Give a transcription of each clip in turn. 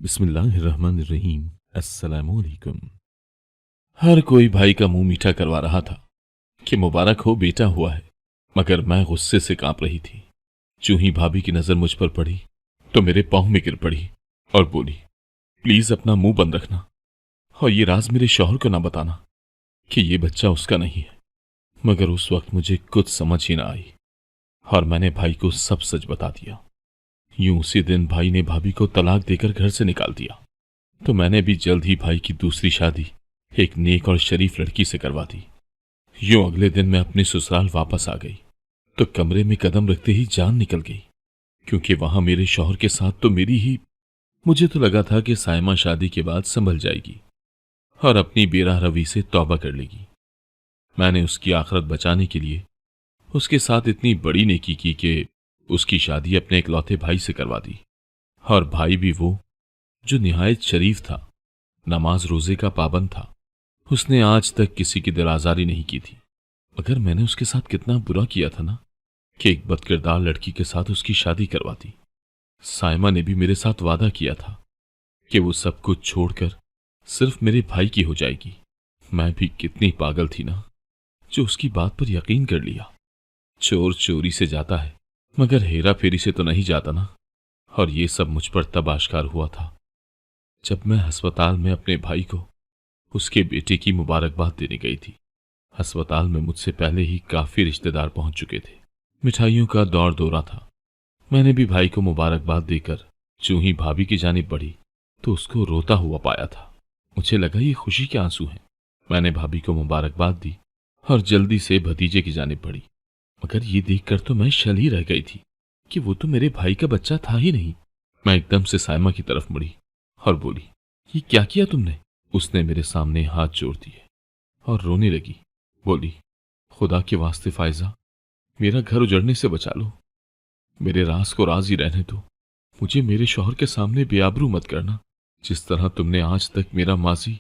बिस्मिल्लाहिर्रहमानिर्रहीम। अस्सलामुअलैकुम। हर कोई भाई का मुंह मीठा करवा रहा था कि मुबारक हो, बेटा हुआ है, मगर मैं गुस्से से कांप रही थी। चूं ही भाभी की नजर मुझ पर पड़ी तो मेरे पांव में गिर पड़ी और बोली, प्लीज अपना मुंह बंद रखना और ये राज मेरे शौहर को ना बताना कि ये बच्चा उसका नहीं है। मगर उस वक्त मुझे कुछ समझ ही ना आई और मैंने भाई को सब सच बता दिया। यूं उसी दिन भाई ने भाभी को तलाक देकर घर से निकाल दिया, तो मैंने भी जल्द ही भाई की दूसरी शादी एक नेक और शरीफ लड़की से करवा दी। यूं अगले दिन मैं अपने ससुराल वापस आ गई तो कमरे में कदम रखते ही जान निकल गई, क्योंकि वहां मेरे शौहर के साथ तो मेरी ही। मुझे तो लगा था कि साइमा शादी के बाद संभल जाएगी और अपनी बेराह रवी से तौबा कर लेगी। मैंने उसकी आखिरत बचाने के लिए उसके साथ इतनी बड़ी नेकी की कि उसकी शादी अपने इकलौते भाई से करवा दी, और भाई भी वो जो निहायत शरीफ था, नमाज रोजे का पाबंद था। उसने आज तक किसी की दिल आजारी नहीं की थी। मगर मैंने उसके साथ कितना बुरा किया था ना, कि एक बदकिरदार लड़की के साथ उसकी शादी करवा दी। साइमा ने भी मेरे साथ वादा किया था कि वो सब कुछ छोड़कर सिर्फ मेरे भाई की हो जाएगी। मैं भी कितनी पागल थी ना, जो उसकी बात पर यकीन कर लिया। चोर चोरी से जाता है मगर हेरा फेरी से तो नहीं जाता ना। और ये सब मुझ पर तब आश्कार हुआ था जब मैं अस्पताल में अपने भाई को उसके बेटे की मुबारकबाद देने गई थी। अस्पताल में मुझसे पहले ही काफी रिश्तेदार पहुंच चुके थे। मिठाइयों का दौर दौरा था। मैंने भी भाई को मुबारकबाद देकर चूं ही भाभी की जानिब बढ़ी तो उसको रोता हुआ पाया था। मुझे लगा ये खुशी के आंसू हैं। मैंने भाभी को मुबारकबाद दी और जल्दी से भतीजे की जानिब बढ़ी, मगर ये देखकर तो मैं शल ही रह गई थी कि वो तो मेरे भाई का बच्चा था ही नहीं। मैं एकदम से साइमा की तरफ मुड़ी और बोली, ये क्या किया तुमने? उसने मेरे सामने हाथ जोड़ दिए और रोने लगी। बोली, खुदा के वास्ते फायजा, मेरा घर उजड़ने से बचा लो। मेरे राज को राज ही रहने दो। मुझे मेरे शौहर के सामने बेआबरू मत करना। जिस तरह तुमने आज तक मेरा माजी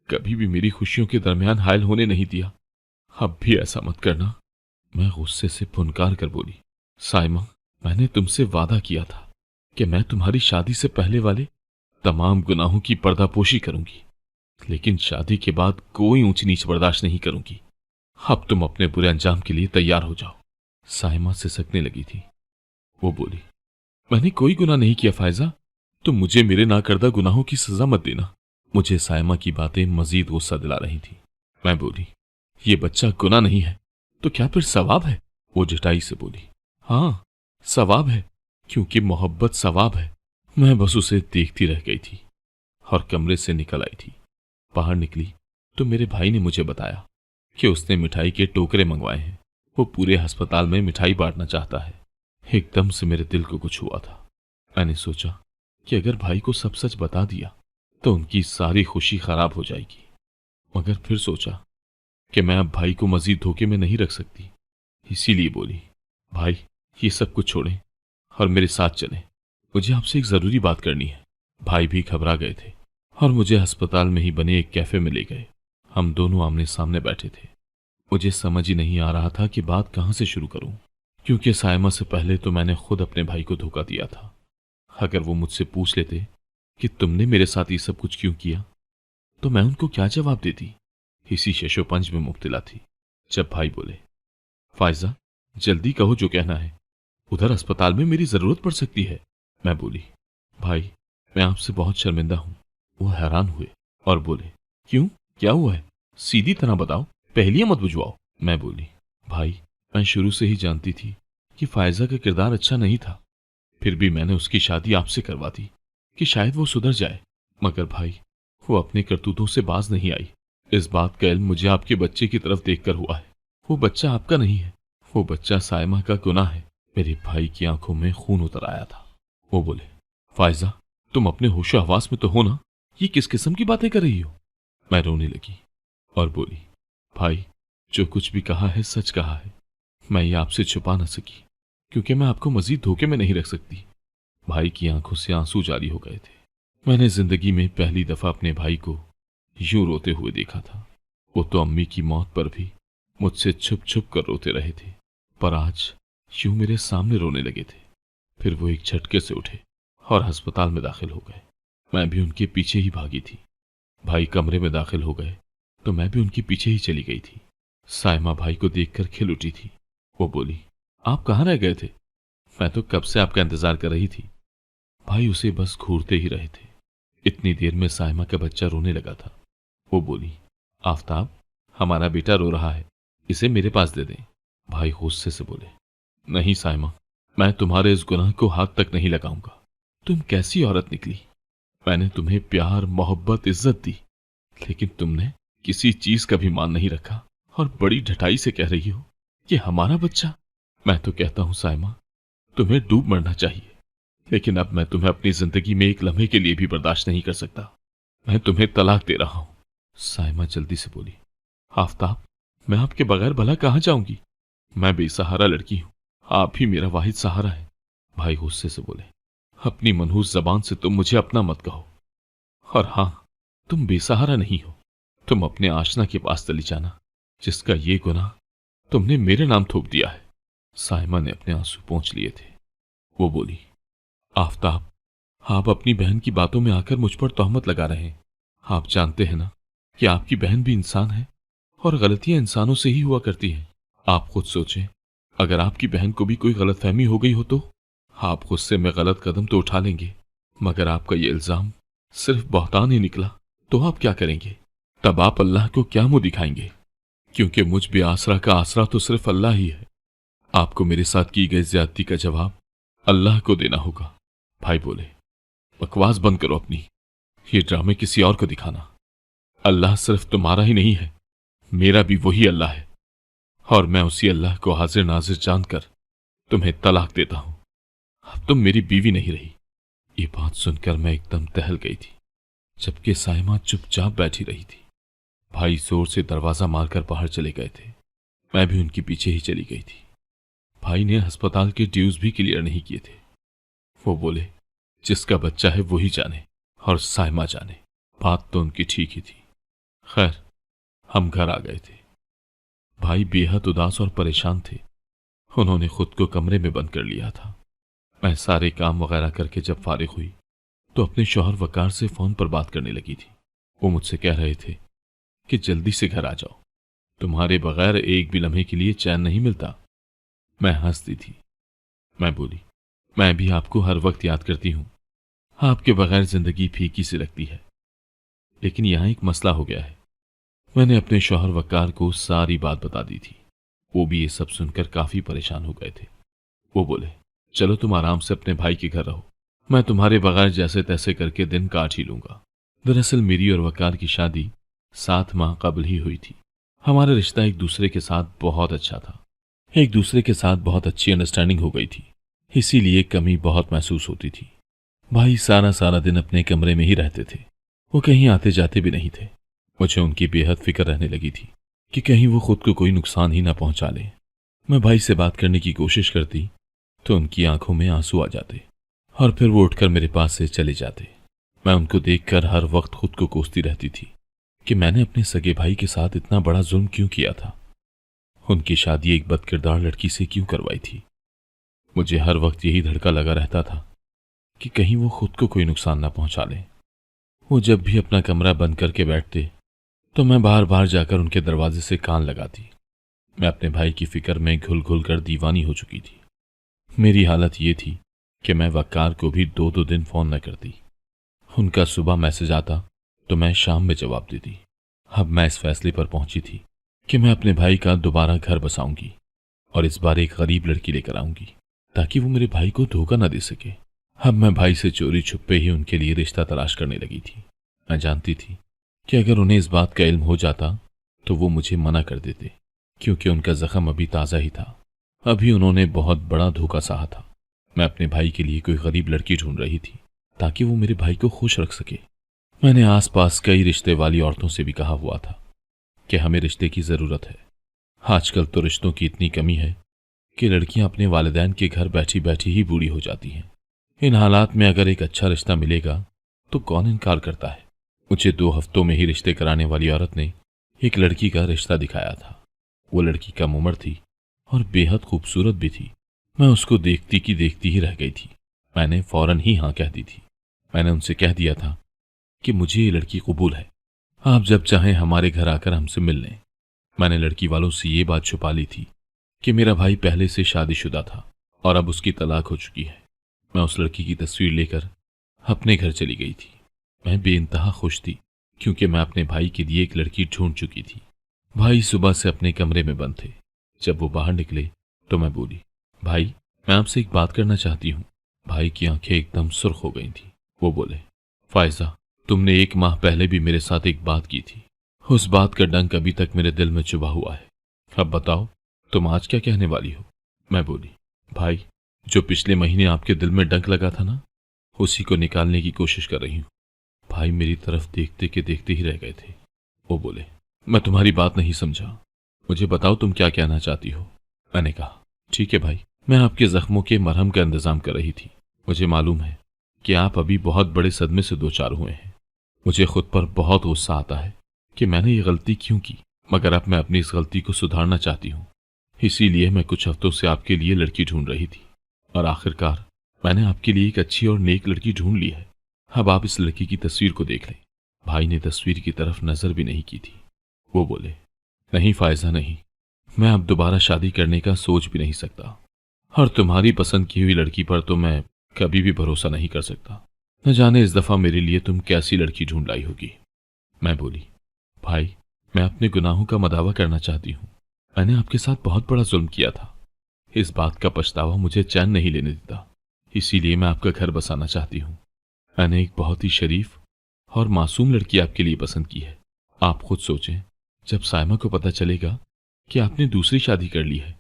कभी भी मेरी खुशियों के दरमियान हायल होने नहीं दिया, अब भी ऐसा मत करना। मैं गुस्से से फुनकार कर बोली, साइमा, मैंने तुमसे वादा किया था कि मैं तुम्हारी शादी से पहले वाले तमाम गुनाहों की पर्दापोशी करूंगी, लेकिन शादी के बाद कोई ऊंच नीच बर्दाश्त नहीं करूंगी। अब तुम अपने बुरे अंजाम के लिए तैयार हो जाओ। साइमा सिसकने लगी थी। वो बोली, मैंने कोई गुनाह नहीं किया फायजा, तुम मुझे मेरे नाकर्दा गुनाहों की सजा मत देना। मुझे साइमा की बातें मजीद गुस्सा दिला रही थी। मैं बोली, ये बच्चा गुनाह नहीं है तो क्या फिर सवाब है? वो जटाई से बोली, हाँ सवाब है, क्योंकि मोहब्बत सवाब है। मैं बस उसे देखती रह गई थी और कमरे से निकल आई थी। बाहर निकली तो मेरे भाई ने मुझे बताया कि उसने मिठाई के टोकरे मंगवाए हैं। वो पूरे अस्पताल में मिठाई बांटना चाहता है। एकदम से मेरे दिल को कुछ हुआ था। मैंने सोचा कि अगर भाई को सब सच बता दिया तो उनकी सारी खुशी खराब हो जाएगी। मगर फिर सोचा कि मैं अब भाई को मजीद धोखे में नहीं रख सकती। इसीलिए बोली, भाई ये सब कुछ छोड़ें और मेरे साथ चलें। मुझे आपसे एक जरूरी बात करनी है। भाई भी घबरा गए थे और मुझे अस्पताल में ही बने एक कैफे में ले गए। हम दोनों आमने सामने बैठे थे। मुझे समझ ही नहीं आ रहा था कि बात कहां से शुरू करूं, क्योंकि साइमा से पहले तो मैंने खुद अपने भाई को धोखा दिया था। अगर वो मुझसे पूछ लेते कि तुमने मेरे साथ ये सब कुछ क्यों किया, तो मैं उनको क्या जवाब देती। इसी शशोपंज में मुब्तला थी जब भाई बोले, फायजा जल्दी कहो जो कहना है, उधर अस्पताल में मेरी जरूरत पड़ सकती है। मैं बोली, भाई मैं आपसे बहुत शर्मिंदा हूं। वो हैरान हुए और बोले, क्यों, क्या हुआ है? सीधी तरह बताओ, पहेलियां मत बुझवाओ। मैं बोली, भाई मैं शुरू से ही जानती थी कि फायजा का किरदार अच्छा नहीं था, फिर भी मैंने उसकी शादी आपसे करवा दी कि शायद वो सुधर जाए। मगर भाई वो अपने करतूतों से बाज नहीं आई। इस बात का इल्म मुझे आपके बच्चे की तरफ देखकर हुआ है। वो बच्चा आपका नहीं है, वो बच्चा साइमा का गुनाह है। मेरे भाई की आंखों में खून उतर आया था। वो बोले, फायजा तुम अपने होशो हवास में तो हो ना? ये किस किस्म की बातें कर रही हो? मैं रोने लगी और बोली, भाई जो कुछ भी कहा है सच कहा है। मैं ये आपसे छुपा न सकी, क्योंकि मैं आपको मजीद धोखे में नहीं रख सकती। भाई की आंखों से आंसू जारी हो गए थे। मैंने जिंदगी में पहली दफा अपने भाई को यूं रोते हुए देखा था। वो तो अम्मी की मौत पर भी मुझसे छुप छुप कर रोते रहे थे, पर आज यूं मेरे सामने रोने लगे थे। फिर वो एक झटके से उठे और अस्पताल में दाखिल हो गए। मैं भी उनके पीछे ही भागी थी। भाई कमरे में दाखिल हो गए तो मैं भी उनके पीछे ही चली गई थी। साइमा भाई को देखकर खिल उठी थी। वो बोली, आप कहाँ रह गए थे? मैं तो कब से आपका इंतजार कर रही थी। भाई उसे बस घूरते ही रहे थे। इतनी देर में साइमा का बच्चा रोने लगा था। वो बोली, आफताब, हमारा बेटा रो रहा है, इसे मेरे पास दे दें। भाई गुस्से से बोले, नहीं साइमा, मैं तुम्हारे इस गुनाह को हाथ तक नहीं लगाऊंगा। तुम कैसी औरत निकली। मैंने तुम्हें प्यार, मोहब्बत, इज्जत दी, लेकिन तुमने किसी चीज का भी मान नहीं रखा और बड़ी ढटाई से कह रही हो कि हमारा बच्चा। मैं तो कहता हूं साइमा, तुम्हें डूब मरना चाहिए, लेकिन अब मैं तुम्हें अपनी जिंदगी में एक लम्हे के लिए भी बर्दाश्त नहीं कर सकता। मैं तुम्हें तलाक दे रहा हूं। साइमा जल्दी से बोली, आफताब, मैं आपके बगैर भला कहां जाऊंगी? मैं बेसहारा लड़की हूं, आप ही मेरा वाहिद सहारा है। भाई गुस्से से बोले, अपनी मनहूस जबान से तुम मुझे अपना मत कहो। और हां, तुम बेसहारा नहीं हो। तुम अपने आशना के पास चली जाना, जिसका ये गुनाह तुमने मेरे नाम थोप दिया है। साइमा ने अपने आंसू पोंछ लिए थे। वो बोली, आफताब, आप अपनी बहन की बातों में आकर मुझ पर तोहमत लगा रहे हैं। आप जानते हैं ना कि आपकी बहन भी इंसान है और गलतियां इंसानों से ही हुआ करती हैं। आप खुद सोचें, अगर आपकी बहन को भी कोई गलतफहमी हो गई हो तो आप गुस्से में गलत कदम तो उठा लेंगे, मगर आपका ये इल्जाम सिर्फ बहतान ही निकला तो आप क्या करेंगे? तब आप अल्लाह को क्या मुंह दिखाएंगे? क्योंकि मुझ बेआसरा का आसरा तो सिर्फ अल्लाह ही है। आपको मेरे साथ की गई ज्यादती का जवाब अल्लाह को देना होगा। भाई बोले, बकवास बंद करो अपनी, ये ड्रामे किसी और को दिखाना। अल्लाह सिर्फ तुम्हारा ही नहीं है, मेरा भी वही अल्लाह है, और मैं उसी अल्लाह को हाजिर नाजिर जानकर तुम्हें तलाक देता हूं। अब तुम मेरी बीवी नहीं रही। ये बात सुनकर मैं एकदम टहल गई थी, जबकि साइमा चुपचाप बैठी रही थी। भाई जोर से दरवाजा मारकर बाहर चले गए थे। मैं भी उनके पीछे ही चली गई थी। भाई ने अस्पताल के ड्यूज भी क्लियर नहीं किए थे। वो बोले, जिसका बच्चा है वही जाने और साइमा जाने। बात तो उनकी ठीक ही थी। खैर, हम घर आ गए थे। भाई बेहद उदास और परेशान थे। उन्होंने खुद को कमरे में बंद कर लिया था। मैं सारे काम वगैरह करके जब फारिग हुई तो अपने शौहर वकार से फोन पर बात करने लगी थी। वो मुझसे कह रहे थे कि जल्दी से घर आ जाओ, तुम्हारे बगैर एक भी लम्हे के लिए चैन नहीं मिलता। मैं हंसती थी। मैं बोली, मैं भी आपको हर वक्त याद करती हूं, आपके बगैर जिंदगी फीकी सी लगती है। लेकिन यहां एक मसला हो गया है। मैंने अपने शौहर वकार को सारी बात बता दी थी। वो भी ये सब सुनकर काफी परेशान हो गए थे। वो बोले, चलो तुम आराम से अपने भाई के घर रहो, मैं तुम्हारे बगैर जैसे तैसे करके दिन काट ही लूंगा। दरअसल मेरी और वकार की शादी 7 माह कबल ही हुई थी। हमारा रिश्ता एक दूसरे के साथ बहुत अच्छा था। एक दूसरे के साथ बहुत अच्छी अंडरस्टैंडिंग हो गई थी, इसीलिए कमी बहुत महसूस होती थी। भाई सारा सारा दिन अपने कमरे में ही रहते थे। वो कहीं आते जाते भी नहीं थे। मुझे उनकी बेहद फिक्र रहने लगी थी कि कहीं वो खुद को कोई नुकसान ही ना पहुंचा ले। मैं भाई से बात करने की कोशिश करती तो उनकी आंखों में आंसू आ जाते और फिर वो उठकर मेरे पास से चले जाते। मैं उनको देखकर हर वक्त खुद को कोसती रहती थी कि मैंने अपने सगे भाई के साथ इतना बड़ा जुल्म क्यों किया था। उनकी शादी एक बदकिरदार लड़की से क्यों करवाई थी। मुझे हर वक्त यही धड़का लगा रहता था कि कहीं वो खुद को कोई नुकसान ना पहुंचा ले। वो जब भी अपना कमरा बंद करके बैठते तो मैं बार बार जाकर उनके दरवाजे से कान लगाती। मैं अपने भाई की फिक्र में घुल घुल कर दीवानी हो चुकी थी। मेरी हालत ये थी कि मैं वकार को भी 2-2 दिन फोन न करती। उनका सुबह मैसेज आता तो मैं शाम में जवाब देती। अब मैं इस फैसले पर पहुंची थी कि मैं अपने भाई का दोबारा घर बसाऊंगी और इस बार एक गरीब लड़की लेकर आऊंगी ताकि वो मेरे भाई को धोखा न दे सके। अब मैं भाई से चोरी छुपे ही उनके लिए रिश्ता तलाश करने लगी थी। मैं जानती थी कि अगर उन्हें इस बात का इल्म हो जाता तो वो मुझे मना कर देते, क्योंकि उनका जख्म अभी ताज़ा ही था। अभी उन्होंने बहुत बड़ा धोखा सहा था। मैं अपने भाई के लिए कोई गरीब लड़की ढूंढ रही थी ताकि वो मेरे भाई को खुश रख सके। मैंने आसपास कई रिश्ते वाली औरतों से भी कहा हुआ था कि हमें रिश्ते की ज़रूरत है। आजकल तो रिश्तों की इतनी कमी है कि लड़कियां अपने वालिदैन के घर बैठी बैठी ही बूढ़ी हो जाती हैं। इन हालात में अगर एक अच्छा रिश्ता मिलेगा तो कौन इनकार करता है। मुझे 2 हफ्तों में ही रिश्ते कराने वाली औरत ने एक लड़की का रिश्ता दिखाया था। वो लड़की कम उम्र थी और बेहद खूबसूरत भी थी। मैं उसको देखती की देखती ही रह गई थी। मैंने फौरन ही हाँ कह दी थी। मैंने उनसे कह दिया था कि मुझे ये लड़की कबूल है, आप जब चाहें हमारे घर आकर हमसे मिल लें। मैंने लड़की वालों से ये बात छुपा ली थी कि मेरा भाई पहले से शादीशुदा था और अब उसकी तलाक हो चुकी है। मैं उस लड़की की तस्वीर लेकर अपने घर चली गई थी। मैं बेइंतहा खुश थी क्योंकि मैं अपने भाई के लिए एक लड़की ढूंढ चुकी थी। भाई सुबह से अपने कमरे में बंद थे। जब वो बाहर निकले तो मैं बोली, भाई मैं आपसे एक बात करना चाहती हूँ। भाई की आंखें एकदम सुर्ख हो गई थी। वो बोले, फायजा, तुमने 1 माह पहले भी मेरे साथ एक बात की थी। उस बात का डंक अभी तक मेरे दिल में चुभा हुआ है। अब बताओ तुम आज क्या कहने वाली हो। मैं बोली, भाई जो पिछले महीने आपके दिल में डंक लगा था ना, उसी को निकालने की कोशिश कर रही हूँ। भाई मेरी तरफ देखते के देखते ही रह गए थे। वो बोले, मैं तुम्हारी बात नहीं समझा, मुझे बताओ तुम क्या कहना चाहती हो। मैंने कहा, ठीक है भाई, मैं आपके जख्मों के मरहम का इंतजाम कर रही थी। मुझे मालूम है कि आप अभी बहुत बड़े सदमे से दो चार हुए हैं। मुझे खुद पर बहुत गुस्सा आता है कि मैंने ये गलती क्यों की, मगर अब मैं अपनी इस गलती को सुधारना चाहती हूँ। इसीलिए मैं कुछ हफ्तों से आपके लिए लड़की ढूंढ रही थी और आखिरकार मैंने आपके लिए एक अच्छी और नेक लड़की ढूंढ ली है। अब आप इस लड़की की तस्वीर को देख लें। भाई ने तस्वीर की तरफ नजर भी नहीं की थी। वो बोले, नहीं फायजा नहीं, मैं अब दोबारा शादी करने का सोच भी नहीं सकता और तुम्हारी पसंद की हुई लड़की पर तो मैं कभी भी भरोसा नहीं कर सकता। न जाने इस दफा मेरे लिए तुम कैसी लड़की ढूंढ लाई होगी। मैं बोली, भाई मैं अपने गुनाहों का मदावा करना चाहती हूँ। मैंने आपके साथ बहुत बड़ा जुल्म किया था। इस बात का पछतावा मुझे चैन नहीं लेने देता। इसीलिए मैं आपका घर बसाना चाहती हूँ। मैंने एक बहुत ही शरीफ और मासूम लड़की आपके लिए पसंद की है। आप खुद सोचें, जब सायमा को पता चलेगा कि आपने दूसरी शादी कर ली है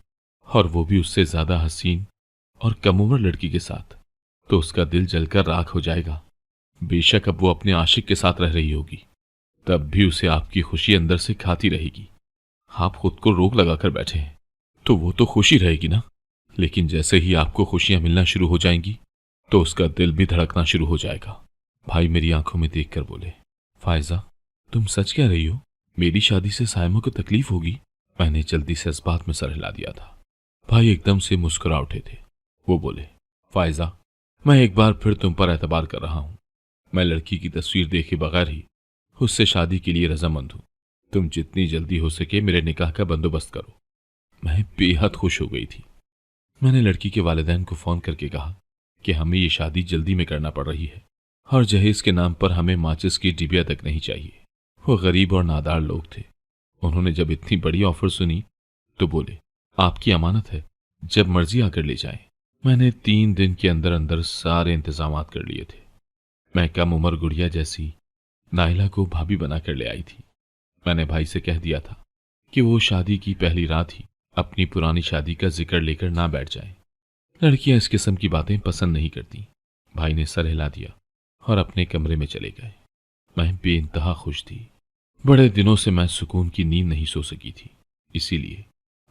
और वो भी उससे ज्यादा हसीन और कम उम्र लड़की के साथ, तो उसका दिल जलकर राख हो जाएगा। बेशक अब वो अपने आशिक के साथ रह रही होगी, तब भी उसे आपकी खुशी अंदर से खाती रहेगी। आप खुद को रोक लगाकर बैठे हैं तो वो तो खुशी रहेगी ना, लेकिन जैसे ही आपको खुशियां मिलना शुरू हो जाएंगी तो उसका दिल भी धड़कना शुरू हो जाएगा। भाई मेरी आंखों में देखकर बोले, फायजा तुम सच कह रही हो? मेरी शादी से सायमा को तकलीफ होगी? मैंने जल्दी से इस बात में सर हिला दिया था। भाई एकदम से मुस्कुरा उठे थे। वो बोले, फायजा मैं एक बार फिर तुम पर एतबार कर रहा हूं। मैं लड़की की तस्वीर देखे बगैर ही उससे शादी के लिए रजामंद हूं। तुम जितनी जल्दी हो सके मेरे निकाह का बंदोबस्त करो। मैं बेहद खुश हो गई थी। मैंने लड़की के वालिदैन को फोन करके कहा कि हमें ये शादी जल्दी में करना पड़ रही है और जहेज के नाम पर हमें माचिस की डिबिया तक नहीं चाहिए। वो गरीब और नादार लोग थे। उन्होंने जब इतनी बड़ी ऑफर सुनी तो बोले, आपकी अमानत है, जब मर्जी आकर ले जाएं। मैंने 3 दिन के अंदर अंदर सारे इंतजाम कर लिए थे। मैं कम उम्र गुड़िया जैसी नाइला को भाभी बनाकर ले आई थी। मैंने भाई से कह दिया था कि वो शादी की पहली रात ही अपनी पुरानी शादी का जिक्र लेकर ना बैठ जाए। लड़कियां इस किस्म की बातें पसंद नहीं करती। भाई ने सर हिला दिया और अपने कमरे में चले गए। मैं बेइंतहा खुश थी। बड़े दिनों से मैं सुकून की नींद नहीं सो सकी थी, इसीलिए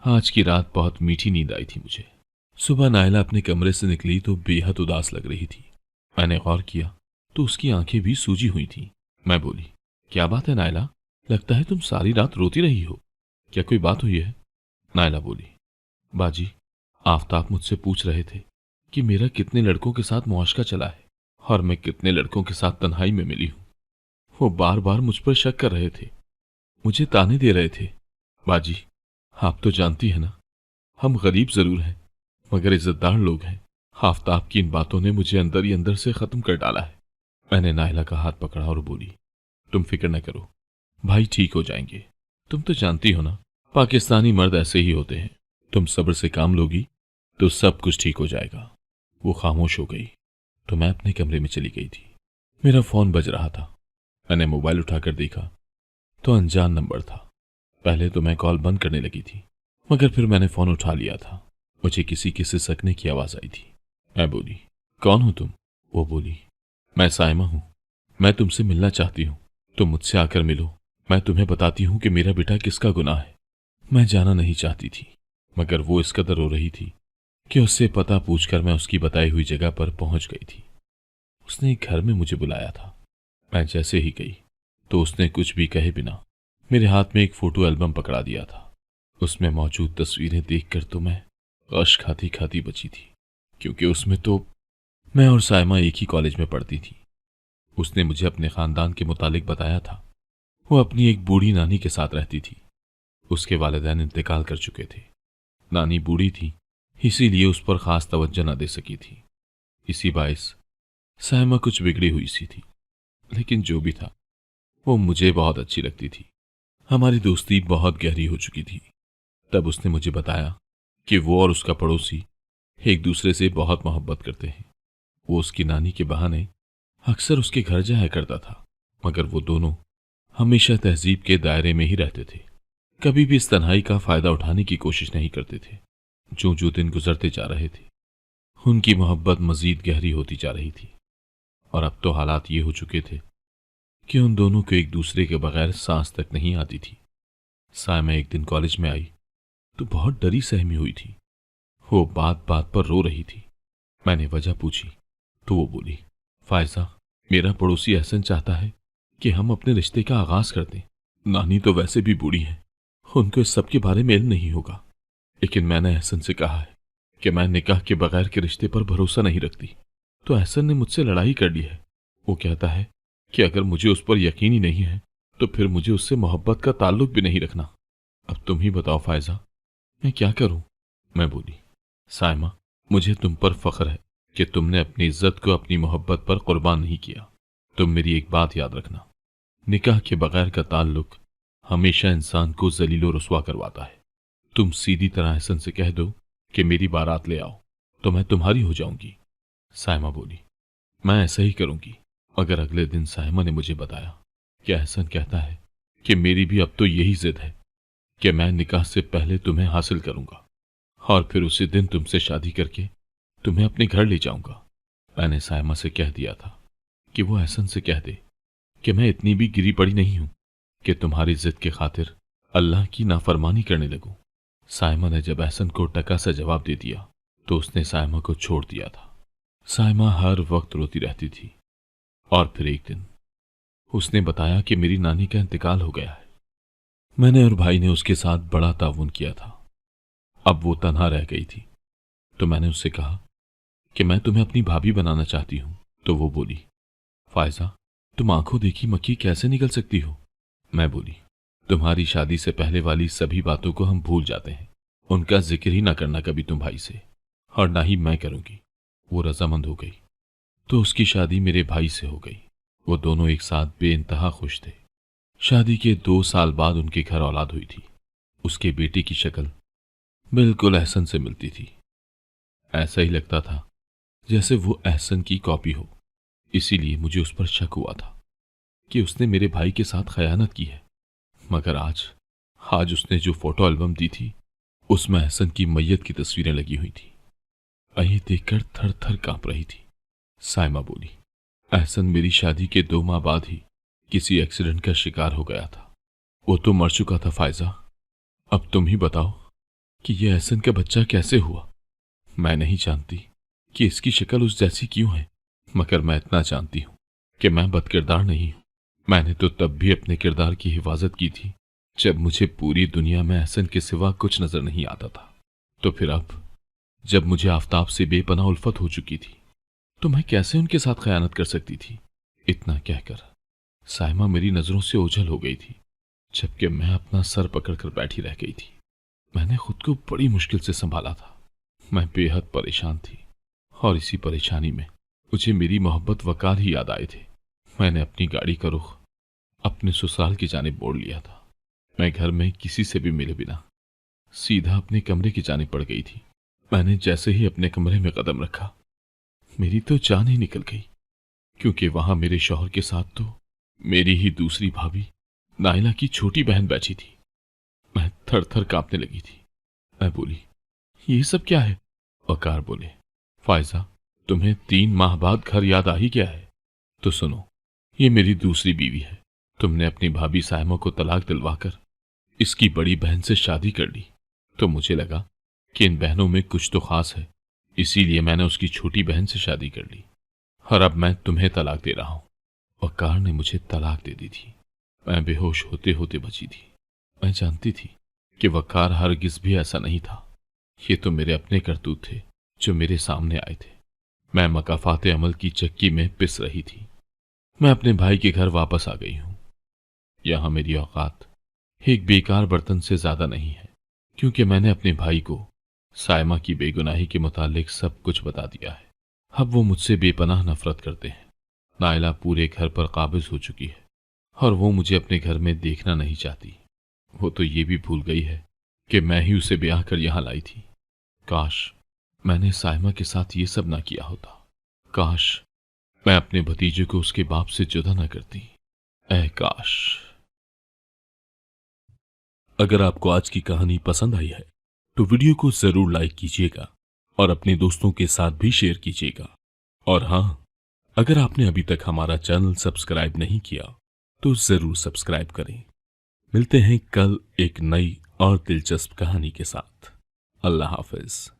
आज की रात बहुत मीठी नींद आई थी मुझे। सुबह नायला अपने कमरे से निकली तो बेहद उदास लग रही थी। मैंने गौर किया तो उसकी आंखें भी सूजी हुई थीं। मैं बोली, क्या बात है नायला, लगता है तुम सारी रात रोती रही हो, क्या कोई बात हुई है? नायला बोली, बाजी आफताब मुझसे पूछ रहे थे कि मेरा कितने लड़कों के साथ मुआशका चला है और मैं कितने लड़कों के साथ तन्हाई में मिली हूं। वो बार बार मुझ पर शक कर रहे थे, मुझे ताने दे रहे थे। बाजी आप तो जानती है ना, हम गरीब जरूर हैं मगर इज्जतदार लोग हैं। आफताब की इन बातों ने मुझे अंदर ही अंदर से खत्म कर डाला है। मैंने नायला का हाथ पकड़ा और बोली, तुम फिक्र न करो, भाई ठीक हो जाएंगे। तुम तो जानती हो ना, पाकिस्तानी मर्द ऐसे ही होते हैं। तुम सब्र से काम लोगी तो सब कुछ ठीक हो जाएगा। वो खामोश हो गई तो मैं अपने कमरे में चली गई थी। मेरा फोन बज रहा था। मैंने मोबाइल उठाकर देखा तो अनजान नंबर था। पहले तो मैं कॉल बंद करने लगी थी मगर फिर मैंने फोन उठा लिया था। मुझे किसी के सिसकने की आवाज आई थी। मैं बोली, कौन हो तुम? वो बोली, मैं सायमा हूं, मैं तुमसे मिलना चाहती हूं, तुम मुझसे आकर मिलो। मैं तुम्हें बताती हूं कि मेरा बेटा किसका गुनाह है। मैं जाना नहीं चाहती थी मगर वो इस कदर रो रही थी कि उससे पता पूछकर मैं उसकी बताई हुई जगह पर पहुंच गई थी। उसने एक घर में मुझे बुलाया था। मैं जैसे ही गई तो उसने कुछ भी कहे बिना मेरे हाथ में एक फोटो एल्बम पकड़ा दिया था। उसमें मौजूद तस्वीरें देखकर तो मैं गश खाती खाती बची थी, क्योंकि उसमें तो मैं और सायमा एक ही कॉलेज में पढ़ती थी। उसने मुझे अपने खानदान के मुतालिक बताया था। वो अपनी एक बूढ़ी नानी के साथ रहती थी। उसके वालिदैन इंतकाल कर चुके थे। नानी बूढ़ी थी, इसीलिए उस पर खास तवज्जो न दे सकी थी। इसी बाइस साइमा कुछ बिगड़ी हुई सी थी, लेकिन जो भी था वो मुझे बहुत अच्छी लगती थी। हमारी दोस्ती बहुत गहरी हो चुकी थी। तब उसने मुझे बताया कि वो और उसका पड़ोसी एक दूसरे से बहुत मोहब्बत करते हैं। वो उसकी नानी के बहाने अक्सर उसके घर जाया करता था, मगर वो दोनों हमेशा तहजीब के दायरे में ही रहते थे। कभी भी इस तन्हाई का फायदा उठाने की कोशिश नहीं करते थे। जो जो दिन गुजरते जा रहे थे, उनकी मोहब्बत मजीद गहरी होती जा रही थी। और अब तो हालात ये हो चुके थे कि उन दोनों को एक दूसरे के बगैर सांस तक नहीं आती थी। सायमा एक दिन कॉलेज में आई तो बहुत डरी सहमी हुई थी। वो बात बात पर रो रही थी। मैंने वजह पूछी तो वो बोली, फायजा, मेरा पड़ोसी एहसन चाहता है कि हम अपने रिश्ते का आगाज कर दें। नानी तो वैसे भी बूढ़ी है, उनको इस सब के बारे में इल्म नहीं होगा। लेकिन मैंने एहसन से कहा है कि मैं निकाह के बगैर के रिश्ते पर भरोसा नहीं रखती। तो एहसन ने मुझसे लड़ाई कर ली है। वो कहता है कि अगर मुझे उस पर यकीन ही नहीं है तो फिर मुझे उससे मोहब्बत का ताल्लुक भी नहीं रखना। अब तुम ही बताओ फायजा, मैं क्या करूं? मैं बोली, साइमा, मुझे तुम पर फख्र है कि तुमने अपनी इज्जत को अपनी मोहब्बत पर कुर्बान नहीं किया। तुम मेरी एक बात याद रखना, निकाह के बगैर का ताल्लुक हमेशा इंसान को जलीलो रुस्वा करवाता है। तुम सीधी तरह एहसन से कह दो कि मेरी बारात ले आओ तो मैं तुम्हारी हो जाऊंगी। साइमा बोली, मैं ऐसा ही करूंगी। मगर अगले दिन साइमा ने मुझे बताया कि एहसन कहता है कि मेरी भी अब तो यही जिद है कि मैं निकाह से पहले तुम्हें हासिल करूंगा और फिर उसी दिन तुमसे शादी करके तुम्हें अपने घर ले जाऊंगा। मैंने साइमा से कह दिया था कि वो एहसन से कह दे कि मैं इतनी भी गिरी पड़ी नहीं हूं कि तुम्हारी जिद के खातिर अल्लाह की नाफरमानी करने लगूं। साइमा ने जब एहसन को टका सा जवाब दे दिया तो उसने साइमा को छोड़ दिया था। साइमा हर वक्त रोती रहती थी और फिर एक दिन उसने बताया कि मेरी नानी का इंतकाल हो गया है। मैंने और भाई ने उसके साथ बड़ा ताउन किया था। अब वो तन्हा रह गई थी तो मैंने उससे कहा कि मैं तुम्हें अपनी भाभी बनाना चाहती हूं। तो वो बोली, फायजा, तुम आंखों देखी मक्खी कैसे निकल सकती हो? मैं बोली, तुम्हारी शादी से पहले वाली सभी बातों को हम भूल जाते हैं। उनका जिक्र ही ना करना कभी तुम भाई से, और ना ही मैं करूंगी। वो रजामंद हो गई तो उसकी शादी मेरे भाई से हो गई। वो दोनों एक साथ बेइंतहा खुश थे। शादी के 2 साल बाद उनके घर औलाद हुई थी। उसके बेटे की शक्ल बिल्कुल एहसन से मिलती थी। ऐसा ही लगता था जैसे वो एहसन की कॉपी हो। इसीलिए मुझे उस पर शक हुआ था कि उसने मेरे भाई के साथ खयानत की है। मगर आज उसने जो फोटो एल्बम दी थी उसमें एहसन की मैयत की तस्वीरें लगी हुई थी। वही देखकर थर थर कांप रही थी। साइमा बोली, एहसन मेरी शादी के 2 माह बाद ही किसी एक्सीडेंट का शिकार हो गया था। वो तो मर चुका था फायजा। अब तुम ही बताओ कि यह एहसन का बच्चा कैसे हुआ। मैं नहीं जानती कि इसकी शक्ल उस जैसी क्यों है, मगर मैं इतना जानती हूं कि मैं बदकिरदार नहीं हूं। मैंने तो तब भी अपने किरदार की हिफाजत की थी जब मुझे पूरी दुनिया में एहसन के सिवा कुछ नजर नहीं आता था। तो फिर अब जब मुझे आफताब से बेपनाह उल्फत हो चुकी थी तो मैं कैसे उनके साथ खयानत कर सकती थी? इतना कहकर साइमा मेरी नजरों से ओझल हो गई थी, जबकि मैं अपना सर पकड़कर बैठी रह गई थी। मैंने खुद को बड़ी मुश्किल से संभाला था। मैं बेहद परेशान थी और इसी परेशानी में मुझे मेरी मोहब्बत वकार ही याद आए थे। मैंने अपनी गाड़ी का रुख अपने ससुराल की जानिब मोड़ लिया था। मैं घर में किसी से भी मिले बिना सीधा अपने कमरे की जानिब बढ़ गई थी। मैंने जैसे ही अपने कमरे में कदम रखा मेरी तो जान ही निकल गई, क्योंकि वहां मेरे शौहर के साथ तो मेरी ही दूसरी भाभी नाइला की छोटी बहन बैठी थी। मैं थर थर कांपने लगी थी। मैं बोली, ये सब क्या है? वकार बोले, फायजा, तुम्हें 3 माह बाद घर याद आ ही गया है? तो सुनो, ये मेरी दूसरी बीवी है। तुमने अपनी भाभी साइमा को तलाक दिलवाकर इसकी बड़ी बहन से शादी कर ली, तो मुझे लगा कि इन बहनों में कुछ तो खास है, इसीलिए मैंने उसकी छोटी बहन से शादी कर ली और अब मैं तुम्हें तलाक दे रहा हूं। वकार ने मुझे तलाक दे दी थी। मैं बेहोश होते होते बची थी। मैं जानती थी कि वकार हरगिज भी ऐसा नहीं था। ये तो मेरे अपने करतूत थे जो मेरे सामने आए थे। मैं मकाफात अमल की चक्की में पिस रही थी। मैं अपने भाई के घर वापस आ गई हूं। यहां मेरी औकात एक बेकार बर्तन से ज्यादा नहीं है, क्योंकि मैंने अपने भाई को साइमा की बेगुनाही के मुतालिक सब कुछ बता दिया है। अब वो मुझसे बेपनाह नफरत करते हैं। नायला पूरे घर पर काबिज हो चुकी है और वो मुझे अपने घर में देखना नहीं चाहती। वो तो ये भी भूल गई है कि मैं ही उसे ब्याह कर यहां लाई थी। काश मैंने साइमा के साथ ये सब ना किया होता। काश मैं अपने भतीजे को उसके बाप से जुदा ना करती। ऐ काश। अगर आपको आज की कहानी पसंद आई है तो वीडियो को जरूर लाइक कीजिएगा और अपने दोस्तों के साथ भी शेयर कीजिएगा। और हां, अगर आपने अभी तक हमारा चैनल सब्सक्राइब नहीं किया तो जरूर सब्सक्राइब करें। मिलते हैं कल एक नई और दिलचस्प कहानी के साथ। अल्लाह हाफिज।